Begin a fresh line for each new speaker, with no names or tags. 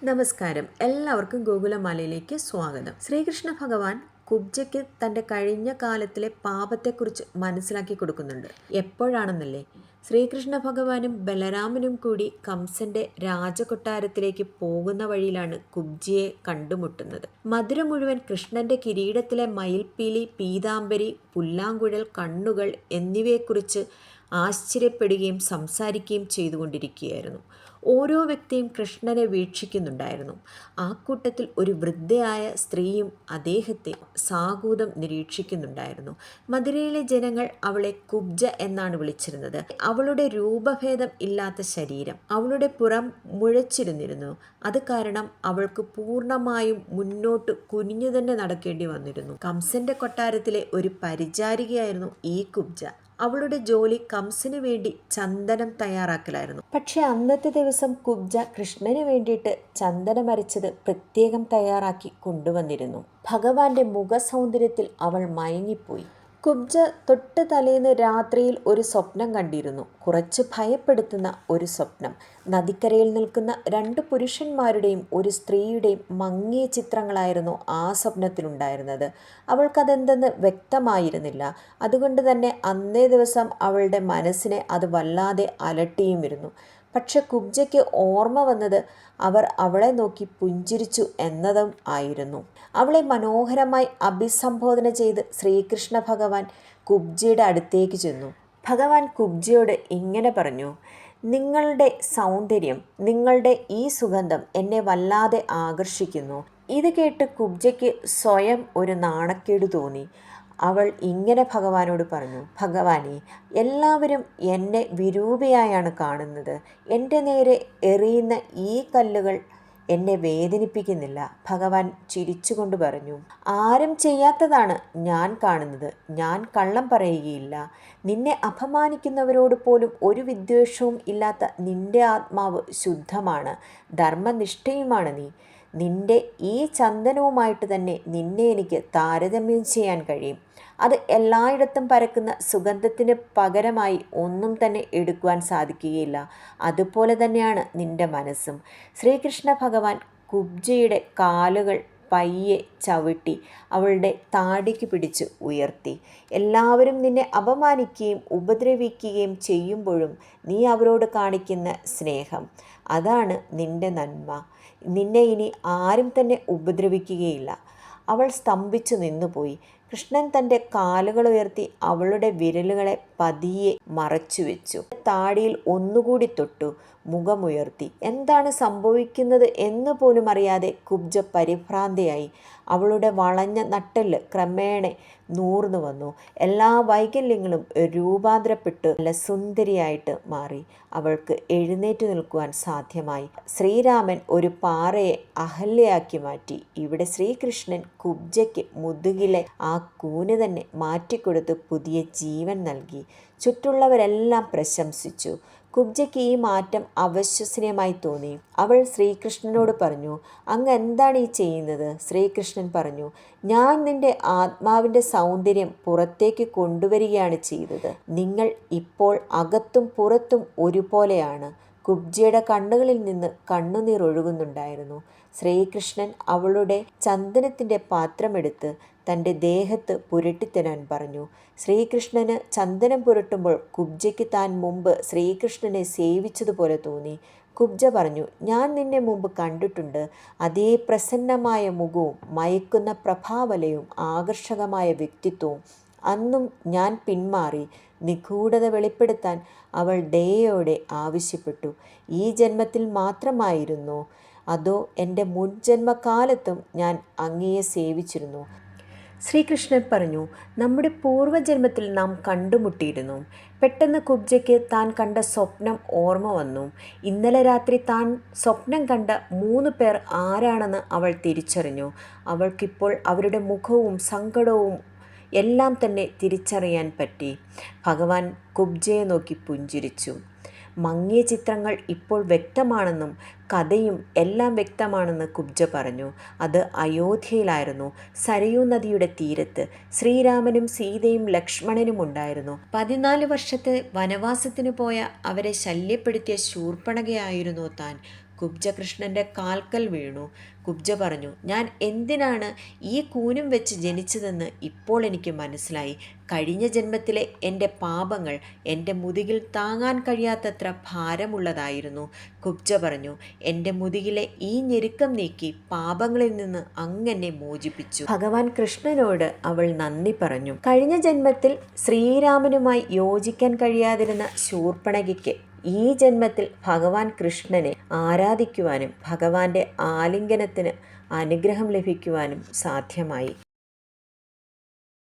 നമസ്കാരം. എല്ലാവർക്കും ഗോകുലമാലയിലേക്ക് സ്വാഗതം. ശ്രീകൃഷ്ണ ഭഗവാൻ കുബ്ജയ്ക്ക് തൻ്റെ കഴിഞ്ഞ കാലത്തിലെ പാപത്തെക്കുറിച്ച് മനസ്സിലാക്കി കൊടുക്കുന്നുണ്ട്. എപ്പോഴാണെന്നല്ലേ? ശ്രീകൃഷ്ണ ഭഗവാനും ബലരാമനും കൂടി കംസന്റെ രാജകൊട്ടാരത്തിലേക്ക് പോകുന്ന വഴിയിലാണ് കുബ്ജിയെ കണ്ടുമുട്ടുന്നത്. മധുര മുഴുവൻ കൃഷ്ണന്റെ കിരീടത്തിലെ മയിൽപ്പീലി, പീതാംബരി, പുല്ലാങ്കുഴൽ, കണ്ണുകൾ എന്നിവയെക്കുറിച്ച് ആശ്ചര്യപ്പെടുകയും സംസാരിക്കുകയും ചെയ്തുകൊണ്ടിരിക്കുകയായിരുന്നു. ഓരോ വ്യക്തിയും കൃഷ്ണനെ വീക്ഷിക്കുന്നുണ്ടായിരുന്നു. ആ കൂട്ടത്തിൽ ഒരു വൃദ്ധയായ സ്ത്രീയും അദ്ദേഹത്തെ സാഗൂതം നിരീക്ഷിക്കുന്നുണ്ടായിരുന്നു. മധുരയിലെ ജനങ്ങൾ അവളെ കുബ്ജ എന്നാണ് വിളിച്ചിരുന്നത്. അവളുടെ രൂപഭേദം ഇല്ലാത്ത ശരീരം, അവളുടെ പുറം മുഴച്ചിരുന്നിരുന്നു. അത് കാരണം അവൾക്ക് പൂർണ്ണമായും മുന്നോട്ട് കുനിഞ്ഞു തന്നെ നടക്കേണ്ടി വന്നിരുന്നു. കംസന്റെ കൊട്ടാരത്തിലെ ഒരു പരിചാരികയായിരുന്നു ഈ കുബ്ജ. അവളുടെ ജോലി കംസന് വേണ്ടി ചന്ദനം തയ്യാറാക്കലായിരുന്നു. പക്ഷെ അന്നത്തെ ദിവസം കുബ്ജ കൃഷ്ണന് വേണ്ടിയിട്ട് ചന്ദനം അരച്ചത് പ്രത്യേകം തയ്യാറാക്കി കൊണ്ടുവന്നിരുന്നു. ഭഗവാന്റെ മുഖസൗന്ദര്യത്തിൽ അവൾ മയങ്ങിപ്പോയി. കുബ്ജ തൊട്ട് തലേന്ന് രാത്രിയിൽ ഒരു സ്വപ്നം കണ്ടിരുന്നു. കുറച്ച് ഭയപ്പെടുത്തുന്ന ഒരു സ്വപ്നം. നദിക്കരയിൽ നിൽക്കുന്ന രണ്ട് പുരുഷന്മാരുടെയും ഒരു സ്ത്രീയുടെയും മങ്ങിയ ചിത്രങ്ങളായിരുന്നു ആ സ്വപ്നത്തിലുണ്ടായിരുന്നത്. അവൾക്കതെന്തെന്ന് വ്യക്തമായിരുന്നില്ല. അതുകൊണ്ട് തന്നെ അന്നേ ദിവസം അവളുടെ മനസ്സിനെ അത് വല്ലാതെ അലട്ടിയുമിരുന്നു. പക്ഷെ കുബ്ജയ്ക്ക് ഓർമ്മ വന്നത് അവർ അവളെ നോക്കി പുഞ്ചിരിച്ചു എന്നതും ആയിരുന്നു. അവളെ മനോഹരമായി അഭിസംബോധന ചെയ്ത് ശ്രീകൃഷ്ണ ഭഗവാൻ കുബ്ജയുടെ അടുത്തേക്ക് ചെന്നു. ഭഗവാൻ കുബ്ജയോട് ഇങ്ങനെ പറഞ്ഞു: നിങ്ങളുടെ സൗന്ദര്യം, നിങ്ങളുടെ ഈ സുഗന്ധം എന്നെ വല്ലാതെ ആകർഷിക്കുന്നു. ഇത് കേട്ട് കുബ്ജയ്ക്ക് സ്വയം ഒരു നാണക്കേട് തോന്നി. അവൾ ഇങ്ങനെ ഭഗവാനോട് പറഞ്ഞു: ഭഗവാനെ, എല്ലാവരും എന്നെ വിരൂപയായാണ് കാണുന്നത്. എൻ്റെ നേരെ എറിയുന്ന ഈ കല്ലുകൾ എന്നെ വേദനിപ്പിക്കുന്നില്ല. ഭഗവാൻ ചിരിച്ചുകൊണ്ട് പറഞ്ഞു: ആരും ചെയ്യാത്തതാണ് ഞാൻ കാണുന്നത്. ഞാൻ കള്ളം പറയുകയില്ല. നിന്നെ അപമാനിക്കുന്നവരോട് പോലും ഒരു വിദ്വേഷവും ഇല്ലാത്ത നിന്റെ ആത്മാവ് ശുദ്ധമാണ്, ധർമ്മനിഷ്ഠയുമാണ് നീ. നിന്റെ ഈ ചന്ദനവുമായിട്ട് തന്നെ നിന്നെ എനിക്ക് താരതമ്യം ചെയ്യാൻ കഴിയും. അത് എല്ലായിടത്തും പരക്കുന്ന സുഗന്ധത്തിന് പകരമായി ഒന്നും തന്നെ എടുക്കുവാൻ സാധിക്കുകയില്ല. അതുപോലെ തന്നെയാണ് നിന്റെ മനസ്സും. ശ്രീകൃഷ്ണ ഭഗവാൻ കുബ്ജയുടെ കാലുകൾ പയ്യെ ചവിട്ടി അവളുടെ താടിക്ക് പിടിച്ച് ഉയർത്തി. എല്ലാവരും നിന്നെ അപമാനിക്കുകയും ഉപദ്രവിക്കുകയും ചെയ്യുമ്പോഴും നീ അവരോട് കാണിക്കുന്ന സ്നേഹം, അതാണ് നിന്റെ നന്മ. നിന്നെ ഇനി ആരും തന്നെ ഉപദ്രവിക്കുകയില്ല. അവൾ സ്തംഭിച്ചു നിന്നുപോയി. കൃഷ്ണൻ തൻ്റെ കാലുകൾ ഉയർത്തി അവളുടെ വിരലുകളെ പതിയെ മറച്ചു വെച്ചു. താടിയിൽ ഒന്നുകൂടി തൊട്ടു. മുഖമുയർത്തി. എന്താണ് സംഭവിക്കുന്നത് എന്ന് പോലും അറിയാതെ കുബ്ജ പരിഭ്രാന്തയായി. അവളുടെ വളഞ്ഞ നട്ടെല്ല് ക്രമേണ നൂർന്നു വന്നു. എല്ലാ വൈകല്യങ്ങളും രൂപാന്തരപ്പെട്ട് നല്ല സുന്ദരിയായിട്ട് മാറി. അവൾക്ക് എഴുന്നേറ്റ് നിൽക്കുവാൻ സാധ്യമായി. ശ്രീരാമൻ ഒരു പാറയെ അഹല്യയാക്കി മാറ്റി. ഇവിടെ ശ്രീകൃഷ്ണൻ കുബ്ജയ്ക്ക് മുതുകിലെ ആ കൂന് തന്നെ മാറ്റിക്കൊടുത്ത് പുതിയ ജീവൻ നൽകി. ചുറ്റുള്ളവരെല്ലാം പ്രശംസിച്ചു. കുബ്ജയ്ക്ക് ഈ മാറ്റം അവിശ്വസനീയമായി തോന്നി. അവൾ ശ്രീകൃഷ്ണനോട് പറഞ്ഞു: അങ്ങ് എന്താണ് ഈ ചെയ്യുന്നത്? ശ്രീകൃഷ്ണൻ പറഞ്ഞു: ഞാൻ നിന്റെ ആത്മാവിൻ്റെ സൗന്ദര്യം പുറത്തേക്ക് കൊണ്ടുവരികയാണ് ചെയ്തത്. നിങ്ങൾ ഇപ്പോൾ അകത്തും പുറത്തും ഒരുപോലെയാണ്. കുബ്ജയുടെ കണ്ണുകളിൽ നിന്ന് കണ്ണുനീർ ഒഴുകുന്നുണ്ടായിരുന്നു. ശ്രീകൃഷ്ണൻ അവളുടെ ചന്ദനത്തിൻ്റെ പാത്രമെടുത്ത് തൻ്റെ ദേഹത്ത് പുരട്ടിത്തരാൻ പറഞ്ഞു. ശ്രീകൃഷ്ണന് ചന്ദനം പുരട്ടുമ്പോൾ കുബ്ജയ്ക്ക് താൻ മുമ്പ് ശ്രീകൃഷ്ണനെ സേവിച്ചതുപോലെ തോന്നി. കുബ്ജ പറഞ്ഞു: ഞാൻ നിന്നെ മുമ്പ് കണ്ടിട്ടുണ്ട്. അതേ പ്രസന്നമായ മുഖവും മയക്കുന്ന പ്രഭാവലയും ആകർഷകമായ വ്യക്തിത്വവും. അന്നും ഞാൻ പിന്മാറി. നിഗൂഢത വെളിപ്പെടുത്താൻ അവൾ ദയയോടെ ആവശ്യപ്പെട്ടു. ഈ ജന്മത്തിൽ മാത്രമായിരുന്നോ, അതോ എൻ്റെ മുൻജന്മകാലത്തും ഞാൻ അങ്ങയെ സേവിച്ചിരുന്നു? ശ്രീകൃഷ്ണൻ പറഞ്ഞു: നമ്മുടെ പൂർവ്വജന്മത്തിൽ നാം കണ്ടുമുട്ടിയിരുന്നു. പെട്ടെന്ന് കുബ്ജയ്ക്ക് താൻ കണ്ട സ്വപ്നം ഓർമ്മ വന്നു. ഇന്നലെ രാത്രി താൻ സ്വപ്നം കണ്ട 3 പേർ ആരാണെന്ന് അവൾ തിരിച്ചറിഞ്ഞു. അവൾക്കിപ്പോൾ അവരുടെ മുഖവും സങ്കടവും എല്ലാം തന്നെ തിരിച്ചറിയാൻ പറ്റി. ഭഗവാൻ കുബ്ജയെ നോക്കി പുഞ്ചിരിച്ചു. മങ്ങിയ ചിത്രങ്ങൾ ഇപ്പോൾ വ്യക്തമാണെന്നും കഥയും എല്ലാം വ്യക്തമാണെന്ന് കുബ്ജ പറഞ്ഞു. അത് അയോധ്യയിലായിരുന്നു. സരയൂ നദിയുടെ തീരത്ത്. ശ്രീരാമനും സീതയും ലക്ഷ്മണനും ഉണ്ടായിരുന്നു. 14 വർഷത്തെ വനവാസത്തിന് പോയ അവരെ ശല്യപ്പെടുത്തിയ ശൂർപ്പണഖയായിരുന്നു താൻ. കുബ്ജ കൃഷ്ണൻ്റെ കാൽക്കൽ വീണു. കുബ്ജ പറഞ്ഞു, ഞാൻ എന്തിനാണ് ഈ കൂനും വെച്ച് ജനിച്ചതെന്ന് ഇപ്പോൾ എനിക്ക് മനസ്സിലായി. കഴിഞ്ഞ ജന്മത്തിലെ എൻ്റെ പാപങ്ങൾ എൻ്റെ മുതുകിൽ താങ്ങാൻ കഴിയാത്തത്ര ഭാരമുള്ളതായിരുന്നു. കുബ്ജ പറഞ്ഞു, എൻ്റെ മുതുകിലെ ഈ ഞെരുക്കം നീക്കി പാപങ്ങളിൽ നിന്ന് അങ്ങനെ മോചിപ്പിച്ചു. ഭഗവാൻ കൃഷ്ണനോട് അവൾ നന്ദി പറഞ്ഞു. കഴിഞ്ഞ ജന്മത്തിൽ ശ്രീരാമനുമായി യോജിക്കാൻ കഴിയാതിരുന്ന ശൂർപ്പണഖയ്ക്ക് ഈ ജന്മത്തിൽ ഭഗവാൻ കൃഷ്ണനെ ആരാധിക്കുവാനും ഭഗവാന്റെ ആലിംഗനത്തിന് അനുഗ്രഹം ലഭിക്കുവാനും സാധ്യമായി.